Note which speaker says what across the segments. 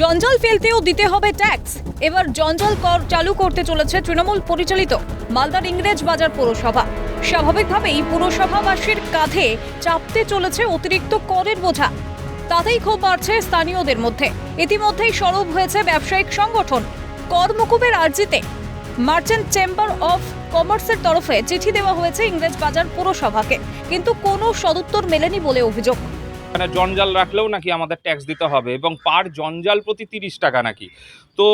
Speaker 1: জঞ্জাল ফেলতেও দিতে হবে ট্যাক্স। এবার জঞ্জাল কর চালু করতে চলেছে তৃণমূল পরিচালিত মালদার ইংরেজ বাজার পুরসভা। স্বাভাবিকভাবেই পুরসভাবাসীর কাঁধে চাপতে চলেছে অতিরিক্ত করের বোঝা। তাতেই ক্ষোভ বাড়ছে স্থানীয়দের মধ্যে। ইতিমধ্যেই সরব হয়েছে ব্যবসায়িক সংগঠন। কর মকুবের আর্জিতে মার্চেন্ট চেম্বার অফ কমার্সের তরফে চিঠি দেওয়া হয়েছে ইংরেজ বাজার পুরসভাকে, কিন্তু কোনো সদুত্তর মেলেনি বলে অভিযোগ।
Speaker 2: মানে জঞ্জাল রাখলেও নাকি আমাদের ট্যাক্স দিতে হবে এবং পার জঞ্জাল প্রতি 30 টাকা নাকি। তো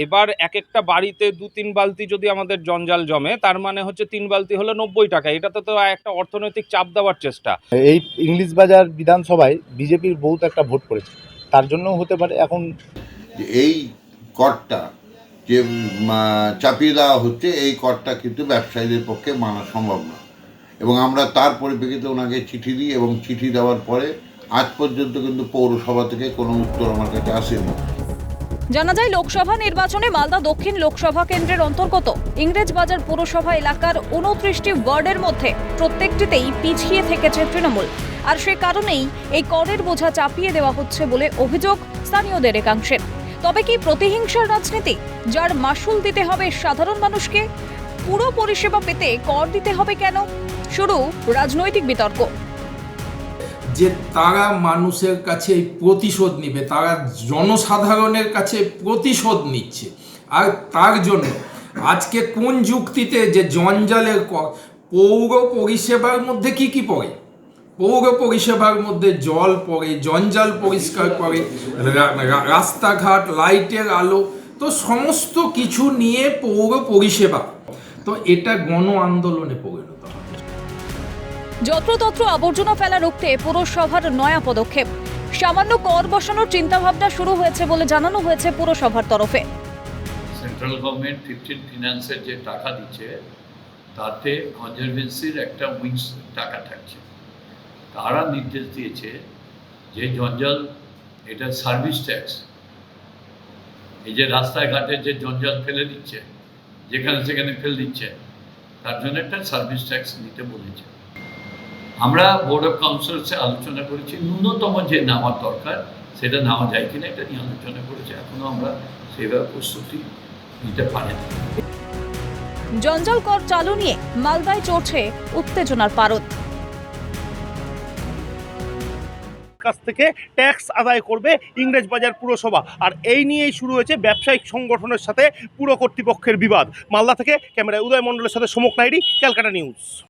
Speaker 2: এবার এক একটা বাড়িতে 2-3 বালতি যদি আমাদের জঞ্জাল জমে, তার মানে হচ্ছে 3 বালতি হলো 90 টাকা। এটাতে তো একটা অর্থনৈতিক চাপ দেওয়ার চেষ্টা।
Speaker 3: এই ইংলিশ বাজার বিধানসভায় বিজেপির বহুত একটা ভোট পড়েছে, তার জন্যও হতে পারে। এখন
Speaker 4: এই করটা যে চাপিয়ে দেওয়া হচ্ছে, এই করটা কিন্তু ব্যবসায়ীদের পক্ষে মানা সম্ভব না, এবং আমরা তার পরিপ্রেক্ষিতে ওনাকে চিঠি দিই, এবং চিঠি দেওয়ার পরে আজ পর্যন্ত কিন্তু পৌরসভা থেকে কোনো উত্তর আমার কাছে আসেনি।
Speaker 1: জানা যায়, লোকসভা নির্বাচনে মালদা দক্ষিণ লোকসভা কেন্দ্রের অন্তর্গত ইংরেজ বাজার পুরসভা এলাকার 29টি ওয়ার্ডের মধ্যে প্রত্যেকটিতেই পিছিয়ে থেকেছে তৃণমূল। আর সে কারণেই এই করের বোঝা চাপিয়ে দেওয়া হচ্ছে বলে অভিযোগ স্থানীয়দের একাংশের। তবে কি প্রতিহিংসার রাজনীতি, যার মাসুল দিতে হবে সাধারণ মানুষকে? পুরো পরিষেবা পেতে কর দিতে হবে কেন? শুরু রাজনৈতিক বিতর্ক।
Speaker 5: যে তারা মানুষের কাছে প্রতিশোধ নিবে, তারা জনসাধারণের কাছে প্রতিশোধ নিচ্ছে। আর তার জন্য আজকে কোন যুক্তিতে যে জঞ্জালের কর, পৌর পরিষেবার মধ্যে কি কি পড়ে? পৌর পরিষেবার মধ্যে জল পড়ে, জঞ্জাল পরিষ্কার করে, রাস্তাঘাট, লাইটের আলো, তো সমস্ত কিছু নিয়ে পৌর পরিষেবা। তো এটা গণ আন্দোলনে পরিণত হয়।
Speaker 1: যত্রতত্র আবর্জনা ফেলা রুখতে পুরসভার নয়া পদক্ষেপ। সামান্য কর বসানোর চিন্তাভাবনা শুরু হয়েছে বলে জানানো হয়েছে পুরসভার তরফে।
Speaker 6: সেন্ট্রাল গভর্নমেন্ট 15 ফিনান্সের যে টাকা দিচ্ছে, তাতে কনজারভেন্সির একটা উইংস টাকা থাকছে। তারা নির্দেশ দিয়েছে যে জঞ্জাল, এটা সার্ভিস ট্যাক্স, এই যে রাস্তাঘাটে যে জঞ্জাল ফেলে দিচ্ছে, যেখানে সেখানে ফেলে দিচ্ছে, তার জন্য একটা সার্ভিস ট্যাক্স নিতে বলেছে। আমরা বোর্ড অফ কাউন্সিলসে আলোচনা করেছি, ন্যূনতম যে নেওয়ার দরকার সেটা নেওয়া যায় কিনা এটা নিয়ে আলোচনা করেছি। এখনো আমরা সেভাবে প্রস্তুতি নিতে পারিনি।
Speaker 1: জঞ্জাল কর চালু নিয়ে মালদায় চড়ছে উত্তেজনার পারদ।
Speaker 7: কাছ থেকে ট্যাক্স আদায় করবে ইংরেজ বাজার পুরসভা, আর এই নিয়েই শুরু হয়েছে ব্যবসায়িক সংগঠনের সাথে পুর কর্তৃপক্ষের বিবাদ। মালদা থেকে ক্যামেরায় উদয় মণ্ডলের সাথে সমক নাইডি, ক্যালকাটা নিউজ।